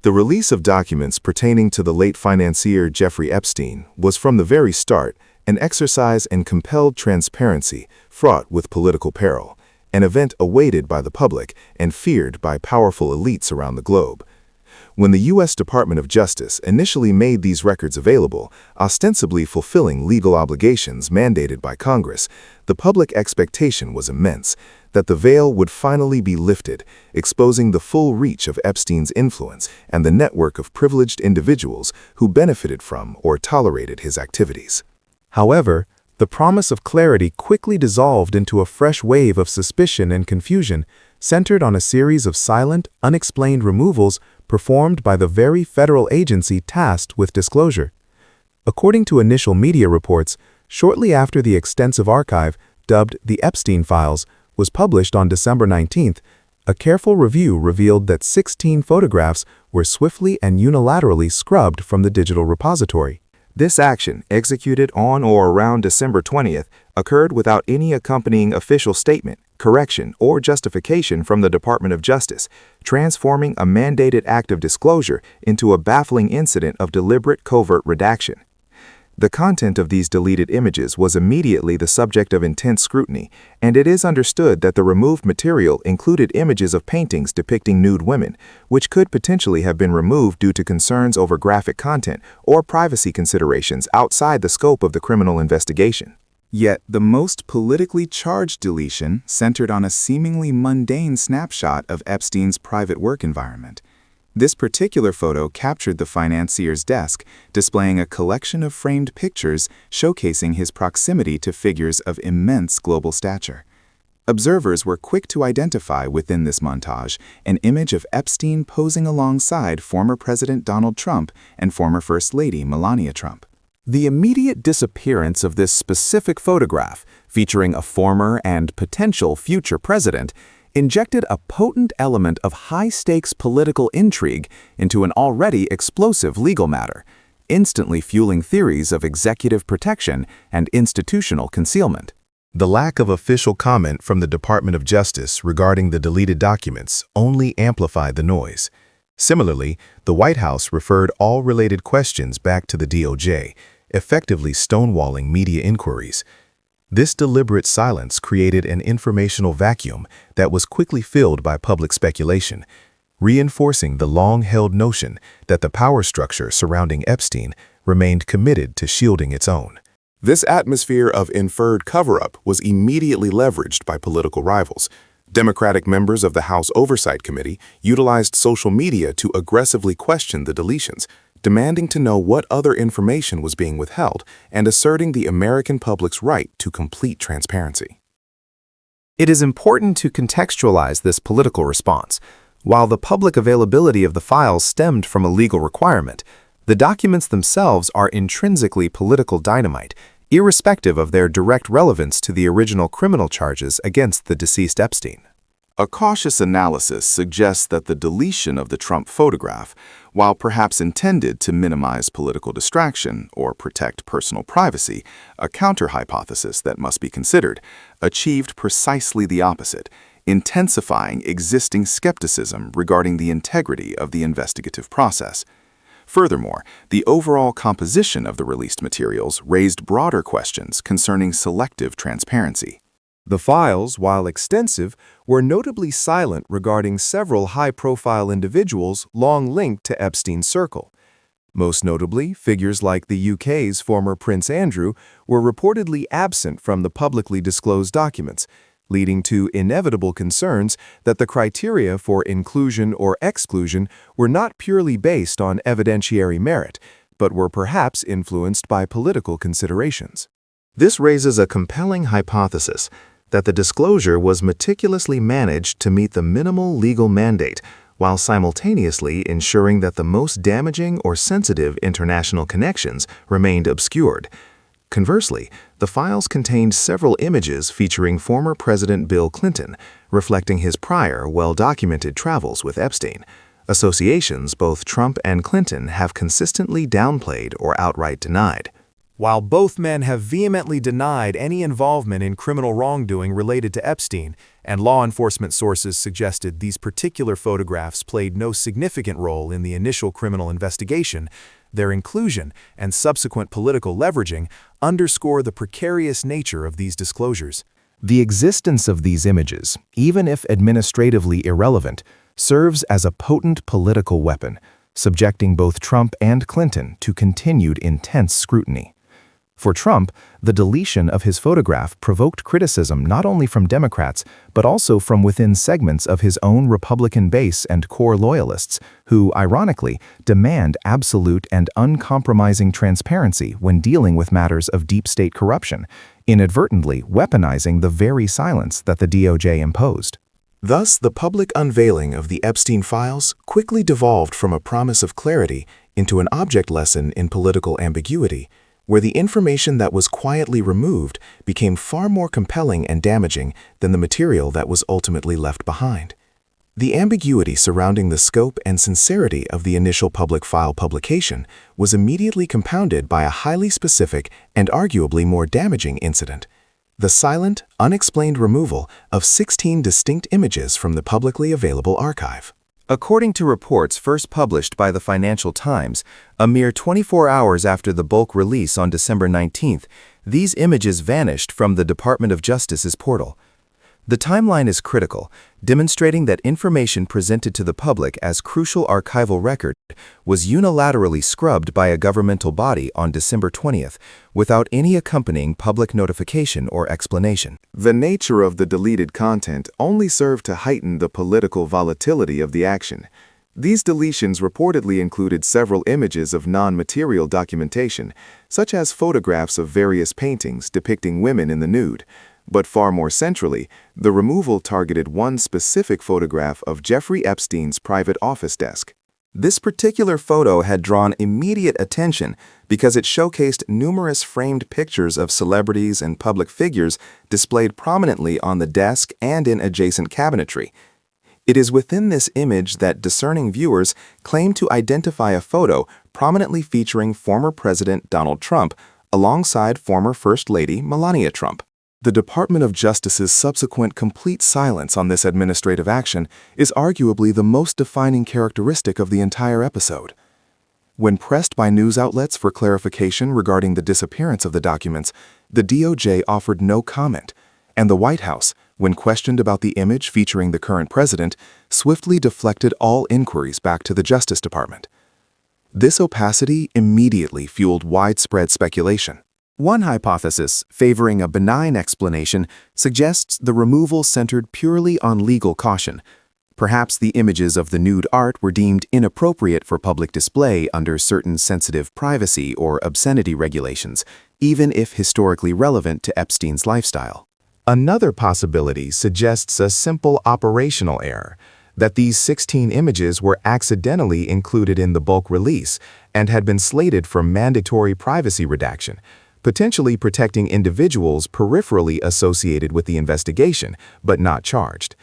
The release of documents pertaining to the late financier Jeffrey Epstein was from the very start an exercise in compelled transparency fraught with political peril, an event awaited by the public and feared by powerful elites around the globe. When the U.S. Department of Justice initially made these records available, ostensibly fulfilling legal obligations mandated by Congress, the public expectation was immense that the veil would finally be lifted, exposing the full reach of Epstein's influence and the network of privileged individuals who benefited from or tolerated his activities. However, the promise of clarity quickly dissolved into a fresh wave of suspicion and confusion, centered on a series of silent, unexplained removals performed by the very federal agency tasked with disclosure. According to initial media reports, shortly after the extensive archive, dubbed the Epstein Files, was published on December 19th, a careful review revealed that 16 photographs were swiftly and unilaterally scrubbed from the digital repository. This action, executed on or around December 20th, occurred without any accompanying official statement, correction, or justification from the Department of Justice, transforming a mandated act of disclosure into a baffling incident of deliberate covert redaction. The content of these deleted images was immediately the subject of intense scrutiny, and it is understood that the removed material included images of paintings depicting nude women, which could potentially have been removed due to concerns over graphic content or privacy considerations outside the scope of the criminal investigation. Yet, the most politically charged deletion centered on a seemingly mundane snapshot of Epstein's private work environment. This particular photo captured the financier's desk, displaying a collection of framed pictures showcasing his proximity to figures of immense global stature. Observers were quick to identify within this montage an image of Epstein posing alongside former President Donald Trump and former First Lady Melania Trump. The immediate disappearance of this specific photograph, featuring a former and potential future president, injected a potent element of high-stakes political intrigue into an already explosive legal matter, instantly fueling theories of executive protection and institutional concealment. The lack of official comment from the Department of Justice regarding the deleted documents only amplified the noise. Similarly, the White House referred all related questions back to the DOJ, effectively stonewalling media inquiries. This deliberate silence created an informational vacuum that was quickly filled by public speculation, reinforcing the long-held notion that the power structure surrounding Epstein remained committed to shielding its own. This atmosphere of inferred cover-up was immediately leveraged by political rivals. Democratic members of the House Oversight Committee utilized social media to aggressively question the deletions, demanding to know what other information was being withheld and asserting the American public's right to complete transparency. It is important to contextualize this political response. While the public availability of the files stemmed from a legal requirement, the documents themselves are intrinsically political dynamite, irrespective of their direct relevance to the original criminal charges against the deceased Epstein. A cautious analysis suggests that the deletion of the Trump photograph, while perhaps intended to minimize political distraction or protect personal privacy, a counter-hypothesis that must be considered, achieved precisely the opposite, intensifying existing skepticism regarding the integrity of the investigative process. Furthermore, the overall composition of the released materials raised broader questions concerning selective transparency. The files, while extensive, were notably silent regarding several high-profile individuals long linked to Epstein's circle. Most notably, figures like the UK's former Prince Andrew were reportedly absent from the publicly disclosed documents, leading to inevitable concerns that the criteria for inclusion or exclusion were not purely based on evidentiary merit, but were perhaps influenced by political considerations. This raises a compelling hypothesis that the disclosure was meticulously managed to meet the minimal legal mandate, while simultaneously ensuring that the most damaging or sensitive international connections remained obscured. Conversely, the files contained several images featuring former President Bill Clinton, reflecting his prior, well-documented travels with Epstein, associations both Trump and Clinton have consistently downplayed or outright denied. While both men have vehemently denied any involvement in criminal wrongdoing related to Epstein, and law enforcement sources suggested these particular photographs played no significant role in the initial criminal investigation, their inclusion and subsequent political leveraging underscore the precarious nature of these disclosures. The existence of these images, even if administratively irrelevant, serves as a potent political weapon, subjecting both Trump and Clinton to continued intense scrutiny. For Trump, the deletion of his photograph provoked criticism not only from Democrats, but also from within segments of his own Republican base and core loyalists, who, ironically, demand absolute and uncompromising transparency when dealing with matters of deep state corruption, inadvertently weaponizing the very silence that the DOJ imposed. Thus, the public unveiling of the Epstein files quickly devolved from a promise of clarity into an object lesson in political ambiguity, where the information that was quietly removed became far more compelling and damaging than the material that was ultimately left behind. The ambiguity surrounding the scope and sincerity of the initial public file publication was immediately compounded by a highly specific and arguably more damaging incident: the silent, unexplained removal of 16 distinct images from the publicly available archive. According to reports first published by the Financial Times, a mere 24 hours after the bulk release on December 19th, these images vanished from the Department of Justice's portal. The timeline is critical, demonstrating that information presented to the public as crucial archival record was unilaterally scrubbed by a governmental body on December 20th, without any accompanying public notification or explanation. The nature of the deleted content only served to heighten the political volatility of the action. These deletions reportedly included several images of non-material documentation, such as photographs of various paintings depicting women in the nude. But far more centrally, the removal targeted one specific photograph of Jeffrey Epstein's private office desk. This particular photo had drawn immediate attention because it showcased numerous framed pictures of celebrities and public figures displayed prominently on the desk and in adjacent cabinetry. It is within this image that discerning viewers claim to identify a photo prominently featuring former President Donald Trump alongside former First Lady Melania Trump. The Department of Justice's subsequent complete silence on this administrative action is arguably the most defining characteristic of the entire episode. When pressed by news outlets for clarification regarding the disappearance of the documents, the DOJ offered no comment, and the White House, when questioned about the image featuring the current president, swiftly deflected all inquiries back to the Justice Department. This opacity immediately fueled widespread speculation. One hypothesis, favoring a benign explanation, suggests the removal centered purely on legal caution. Perhaps the images of the nude art were deemed inappropriate for public display under certain sensitive privacy or obscenity regulations, even if historically relevant to Epstein's lifestyle. Another possibility suggests a simple operational error, that these 16 images were accidentally included in the bulk release and had been slated for mandatory privacy redaction, potentially protecting individuals peripherally associated with the investigation, but not charged.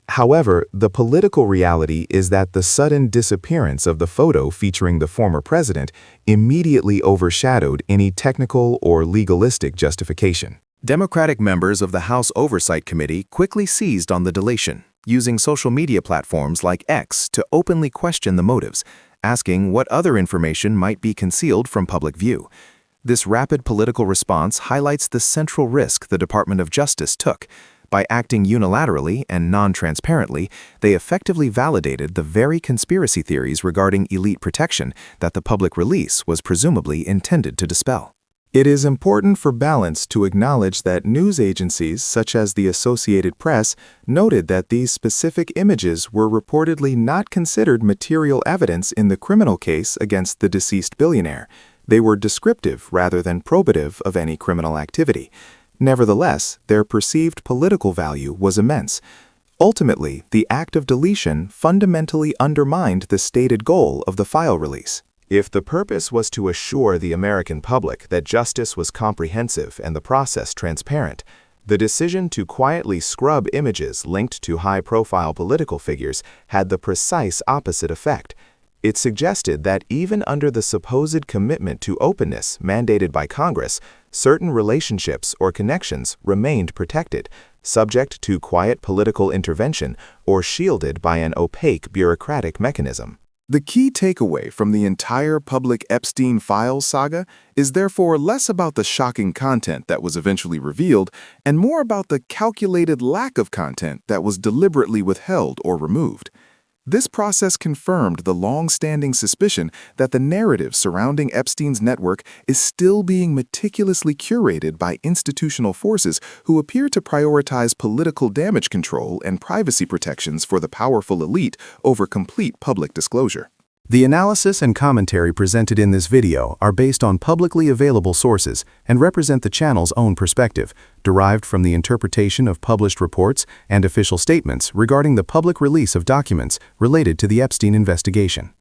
However, the political reality is that the sudden disappearance of the photo featuring the former president immediately overshadowed any technical or legalistic justification. Democratic members of the House Oversight Committee quickly seized on the deletion, using social media platforms like X to openly question the motives, asking what other information might be concealed from public view. This rapid political response highlights the central risk the Department of Justice took. By acting unilaterally and non-transparently, they effectively validated the very conspiracy theories regarding elite protection that the public release was presumably intended to dispel. It is important for balance to acknowledge that news agencies such as the Associated Press noted that these specific images were reportedly not considered material evidence in the criminal case against the deceased billionaire. They were descriptive rather than probative of any criminal activity. Nevertheless, their perceived political value was immense. Ultimately, the act of deletion fundamentally undermined the stated goal of the file release. If the purpose was to assure the American public that justice was comprehensive and the process transparent, the decision to quietly scrub images linked to high-profile political figures had the precise opposite effect. It suggested that even under the supposed commitment to openness mandated by Congress, certain relationships or connections remained protected, subject to quiet political intervention or shielded by an opaque bureaucratic mechanism. The key takeaway from the entire public Epstein files saga is therefore less about the shocking content that was eventually revealed and more about the calculated lack of content that was deliberately withheld or removed. This process confirmed the long-standing suspicion that the narrative surrounding Epstein's network is still being meticulously curated by institutional forces who appear to prioritize political damage control and privacy protections for the powerful elite over complete public disclosure. The analysis and commentary presented in this video are based on publicly available sources and represent the channel's own perspective, derived from the interpretation of published reports and official statements regarding the public release of documents related to the Epstein investigation.